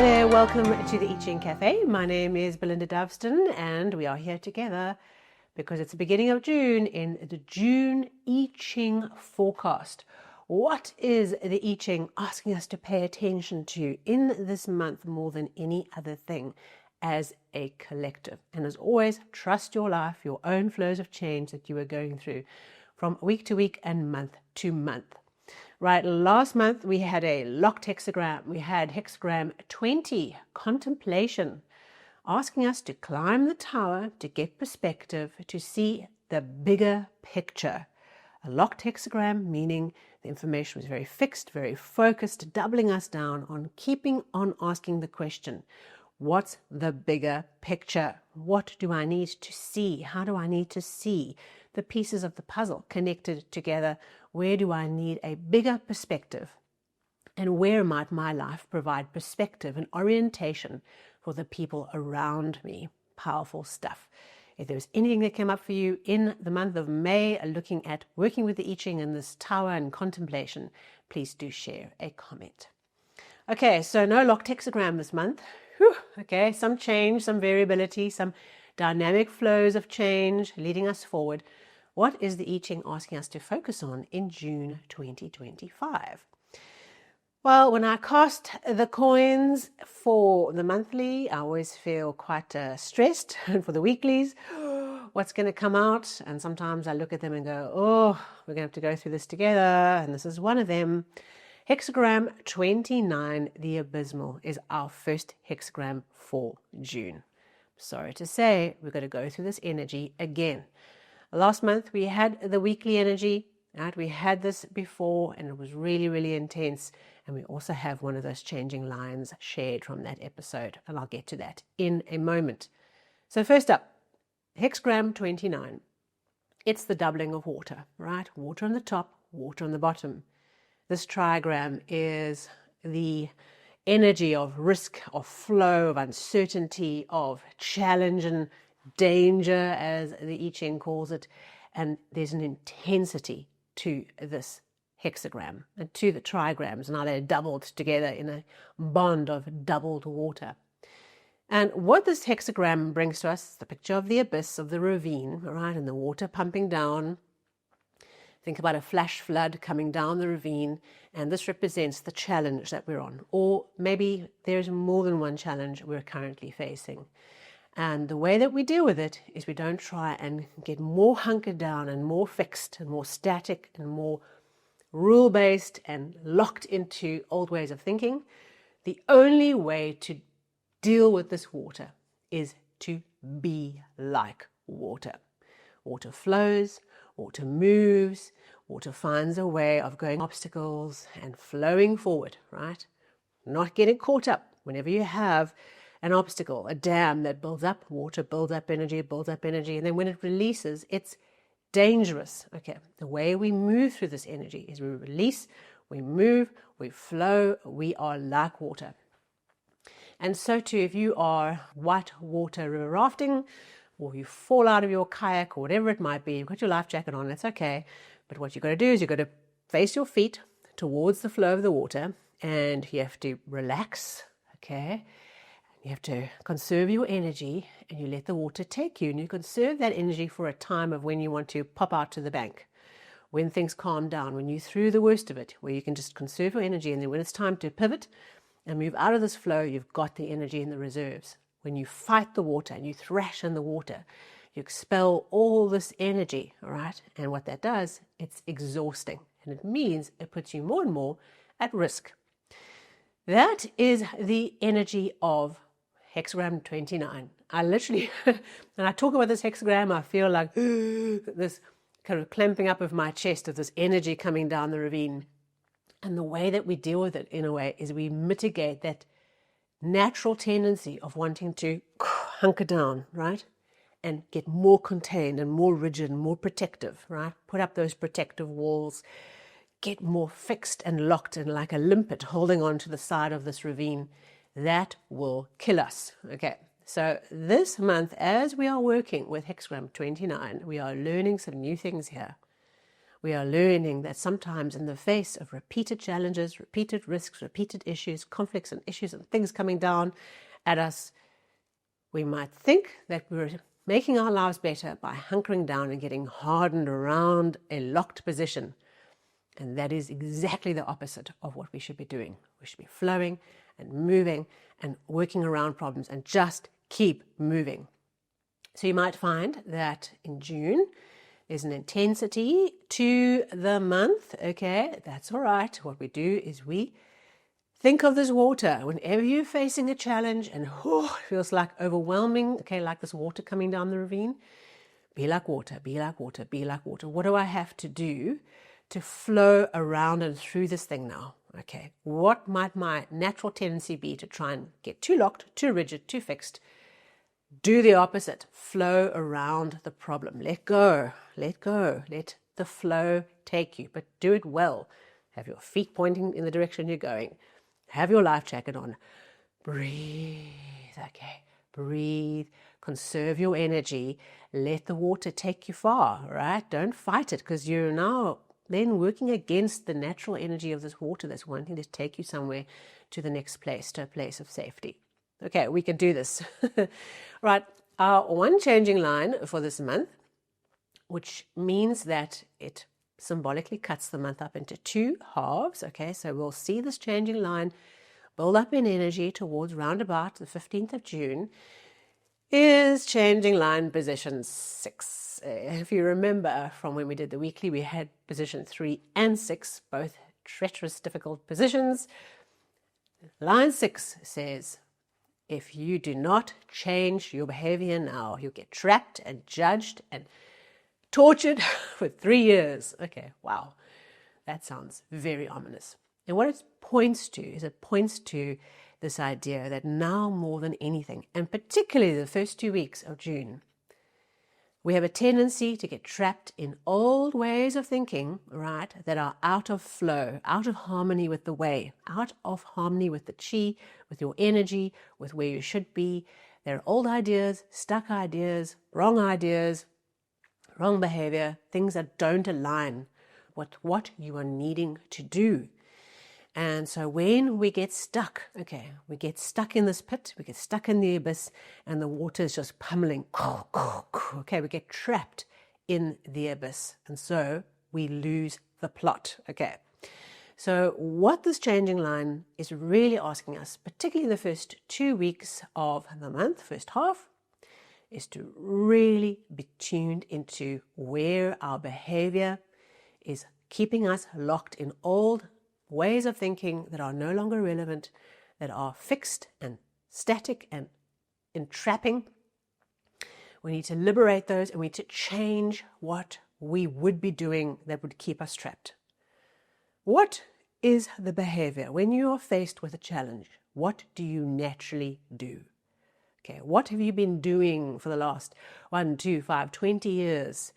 there, welcome to the I Ching Cafe. My name is Belinda Doveston and we are here together because it's the beginning of June in the June I Ching forecast. What is the I Ching asking us to pay attention to in this month more than any other thing as a collective? And as always, trust your life, your own flows of change that you are going through from week to week and month to month. Right, last month we had a locked hexagram. We had hexagram 20, contemplation, asking us to climb the tower, to get perspective, to see the bigger picture. A locked hexagram meaning the information was very fixed, very focused, doubling us down on keeping on asking the question, what's the bigger picture? What do I need to see? How do I need to see the pieces of the puzzle connected together? Where do I need a bigger perspective? And where might my life provide perspective and orientation for the people around me? Powerful stuff. If there was anything that came up for you in the month of May, looking at working with the I Ching and this tower and contemplation, please do share a comment. Okay, so no locked hexagram this month. Whew, okay, some change, some variability, some dynamic flows of change leading us forward. What is the I Ching asking us to focus on in June 2025? Well, when I cast the coins for the monthly, I always feel quite stressed. And for the weeklies, what's going to come out? And sometimes I look at them and go, oh, we're going to have to go through this together. And this is one of them. Hexagram 29, the Abysmal, is our first hexagram for June. Sorry to say, we're going to go through this energy again. Last month, we had the weekly energy. Right? We had this before, and it was really, really intense. And we also have one of those changing lines shared from that episode. And I'll get to that in a moment. So first up, hexagram 29. It's the doubling of water, right? Water on the top, water on the bottom. This trigram is the energy of risk, of flow, of uncertainty, of challenge and danger, as the I Ching calls it. And there's an intensity to this hexagram and to the trigrams. Now they're doubled together in a bond of doubled water. And what this hexagram brings to us is the picture of the abyss, of the ravine, right, and the water pumping down. Think about a flash flood coming down the ravine, and this represents the challenge that we're on. Or maybe there's more than one challenge we're currently facing. And the way that we deal with it is we don't try and get more hunkered down and more fixed and more static and more rule-based and locked into old ways of thinking. The only way to deal with this water is to be like water. Water flows, water moves, water finds a way of going obstacles and flowing forward, right? Not getting caught up whenever you have an obstacle, a dam that builds up water, builds up energy, and then when it releases, it's dangerous. Okay, the way we move through this energy is we release, we move, we flow, we are like water. And so too, if you are white water river rafting, or you fall out of your kayak, or whatever it might be, you've got your life jacket on, it's okay. But what you've got to do is you've got to face your feet towards the flow of the water, and you have to relax, okay? You have to conserve your energy, and you let the water take you, and you conserve that energy for a time of when you want to pop out to the bank, when things calm down, when you're through the worst of it, where you can just conserve your energy, and then when it's time to pivot and move out of this flow, you've got the energy in the reserves. When you fight the water and you thrash in the water, you expel all this energy, all right? And what that does, it's exhausting, and it means it puts you more and more at risk. That is the energy of hexagram 29. I literally, when I talk about this hexagram, I feel like this kind of clamping up of my chest of this energy coming down the ravine. And the way that we deal with it, in a way, is we mitigate that natural tendency of wanting to hunker down, right? And get more contained and more rigid and more protective, right? Put up those protective walls, get more fixed and locked and like a limpet holding on to the side of this ravine. That will kill us. Okay, so this month, as we are working with hexagram 29, we are learning some new things here. We are learning that sometimes in the face of repeated challenges, repeated risks, repeated issues, conflicts and issues and things coming down at us, we might think that we're making our lives better by hunkering down and getting hardened around a locked position. And that is exactly the opposite of what we should be doing. We should be flowing and moving and working around problems and just keep moving. So you might find that in June, there's an intensity to the month. Okay, that's all right. What we do is we think of this water. Whenever you're facing a challenge and it feels like overwhelming, okay, like this water coming down the ravine, be like water, be like water, be like water. What do I have to do to flow around and through this thing now? Okay, what might my natural tendency be to try and get too locked, too rigid, too fixed? Do the opposite. Flow around the problem. Let go. Let go. Let the flow take you, but do it well. Have your feet pointing in the direction you're going. Have your life jacket on. Breathe. Okay. Breathe. Conserve your energy. Let the water take you far, right? Don't fight it, because you're now then working against the natural energy of this water that's wanting to take you somewhere to the next place, to a place of safety. Okay, we can do this. Right, our one changing line for this month, which means that it symbolically cuts the month up into two halves. Okay, so we'll see this changing line build up in energy towards round about the 15th of June, is changing line position 6. If you remember from when we did the weekly, we had position 3 and 6, both treacherous, difficult positions. Line 6 says, if you do not change your behavior now, you'll get trapped and judged and tortured for 3 years. Okay, wow. That sounds very ominous. And what it points to is it points to this idea that now more than anything, and particularly the first 2 weeks of June, we have a tendency to get trapped in old ways of thinking, right, that are out of flow, out of harmony with the way, out of harmony with the chi, with your energy, with where you should be. There are old ideas, stuck ideas, wrong behavior, things that don't align with what you are needing to do. And so when we get stuck, okay, we get stuck in this pit, we get stuck in the abyss, and the water is just pummeling. Okay, we get trapped in the abyss, and so we lose the plot. Okay, so what this changing line is really asking us, particularly the first 2 weeks of the month, first half, is to really be tuned into where our behavior is keeping us locked in old ways of thinking that are no longer relevant, that are fixed and static and entrapping. We need to liberate those, and we need to change what we would be doing that would keep us trapped. What is the behavior when you are faced with a challenge? What do you naturally do? Okay, what have you been doing for the last 1, 2, 5, 20 years?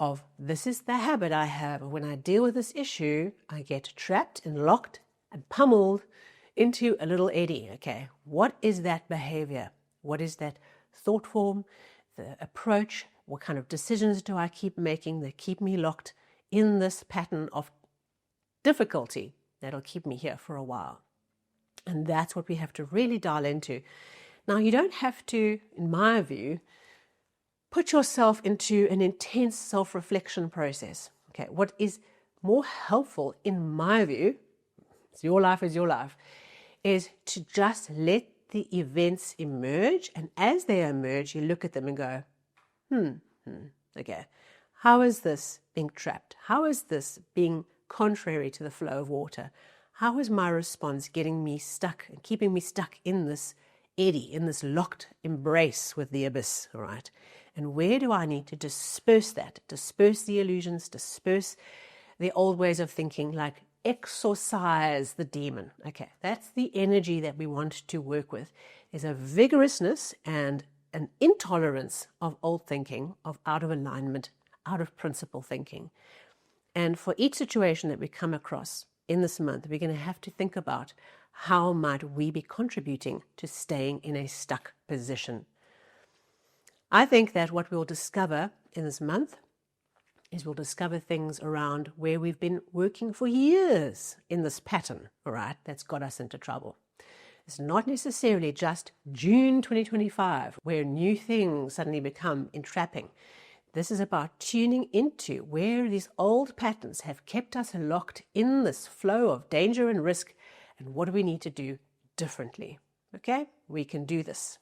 Of this is the habit I have. When I deal with this issue, I get trapped and locked and pummeled into a little eddy. Okay, what is that behavior? What is that thought form, the approach? What kind of decisions do I keep making that keep me locked in this pattern of difficulty that'll keep me here for a while? And that's what we have to really dial into. Now, you don't have to, in my view, put yourself into an intense self-reflection process. Okay, what is more helpful, in my view, your life is your life, is to just let the events emerge, and as they emerge, you look at them and go, okay, how is this being trapped? How is this being contrary to the flow of water? How is my response getting me stuck and keeping me stuck in this eddy, in this locked embrace with the abyss, all right? And where do I need to disperse that? Disperse the illusions, disperse the old ways of thinking, like exorcise the demon. Okay, that's the energy that we want to work with. There's a vigorousness and an intolerance of old thinking, of out of alignment, out of principle thinking. And for each situation that we come across in this month, we're going to have to think about how might we be contributing to staying in a stuck position. I think that what we'll discover in this month is we'll discover things around where we've been working for years in this pattern, all right, that's got us into trouble. It's not necessarily just June 2025 where new things suddenly become entrapping. This is about tuning into where these old patterns have kept us locked in this flow of danger and risk, and what do we need to do differently. Okay, we can do this.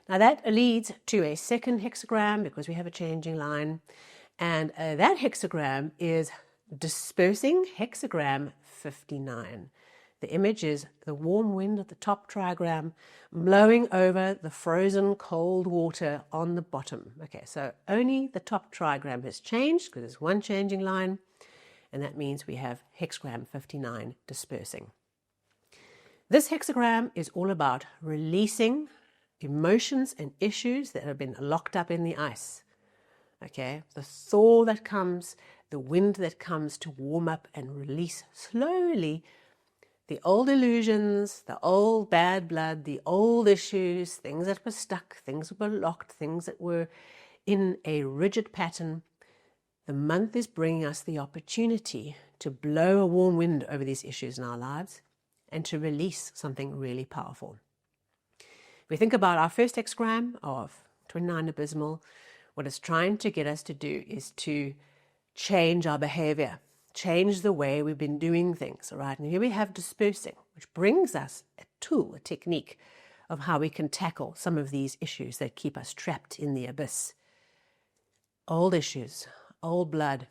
Now that leads to a second hexagram because we have a changing line, and that hexagram is Dispersing, hexagram 59. The image is the warm wind at the top trigram blowing over the frozen cold water on the bottom. Okay, so only the top trigram has changed because there's one changing line, and that means we have hexagram 59 dispersing. This hexagram is all about releasing emotions and issues that have been locked up in the ice. Okay, the thaw that comes, the wind that comes to warm up and release slowly the old illusions, the old bad blood, the old issues, things that were stuck, things that were locked, things that were in a rigid pattern. The month is bringing us the opportunity to blow a warm wind over these issues in our lives and to release something really powerful. If we think about our first hexagram of 29 Abysmal, what it's trying to get us to do is to change our behavior, change the way we've been doing things, all right? And here we have dispersing, which brings us a tool, a technique of how we can tackle some of these issues that keep us trapped in the abyss. Old issues, old blood,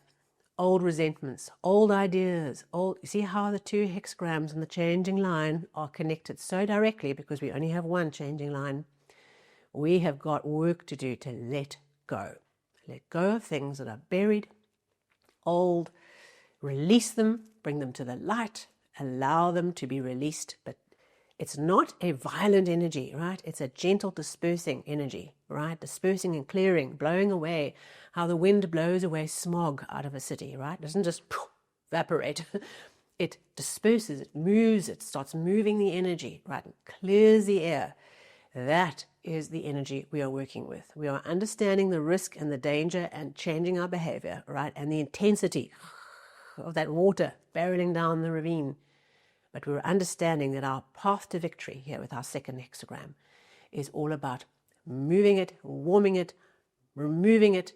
old resentments, old ideas, you see how the two hexagrams and the changing line are connected so directly because we only have one changing line. We have got work to do to let go. Let go of things that are buried, old, release them, bring them to the light, allow them to be released. But it's not a violent energy, right? It's a gentle dispersing energy, right? Dispersing and clearing, blowing away, how the wind blows away smog out of a city, right? It doesn't just evaporate. It disperses, it moves, it starts moving the energy, right? And clears the air. That is the energy we are working with. We are understanding the risk and the danger and changing our behavior, right? And the intensity of that water barreling down the ravine. But we're understanding that our path to victory here with our second hexagram is all about moving it, warming it, removing it,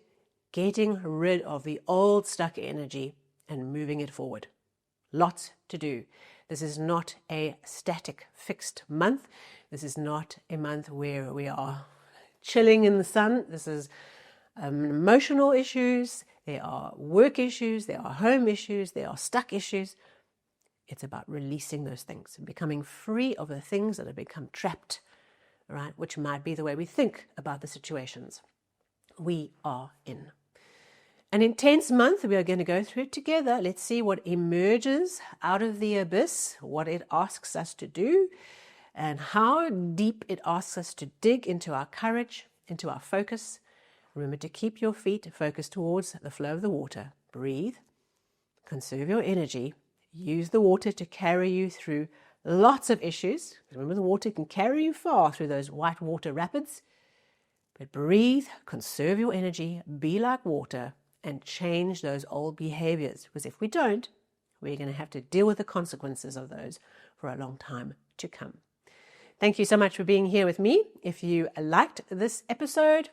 getting rid of the old stuck energy and moving it forward. Lots to do. This is not a static, fixed month. This is not a month where we are chilling in the sun. This is emotional issues. There are work issues, there are home issues, there are stuck issues. It's about releasing those things and becoming free of the things that have become trapped, right? Which might be the way we think about the situations we are in. An intense month, we are going to go through it together. Let's see what emerges out of the abyss, what it asks us to do, and how deep it asks us to dig into our courage, into our focus. Remember to keep your feet focused towards the flow of the water. Breathe, conserve your energy, use the water to carry you through lots of issues. Remember, the water can carry you far through those white water rapids. But breathe, conserve your energy, be like water, and change those old behaviors. Because if we don't, we're going to have to deal with the consequences of those for a long time to come. Thank you so much for being here with me. If you liked this episode,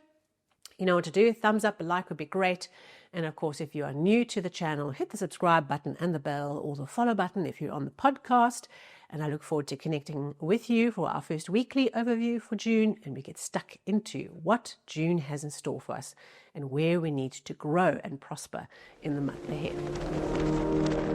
you know what to do. Thumbs up, a like would be great. And of course, if you are new to the channel, hit the subscribe button and the bell or the follow button if you're on the podcast. And I look forward to connecting with you for our first weekly overview for June. And we get stuck into what June has in store for us and where we need to grow and prosper in the month ahead.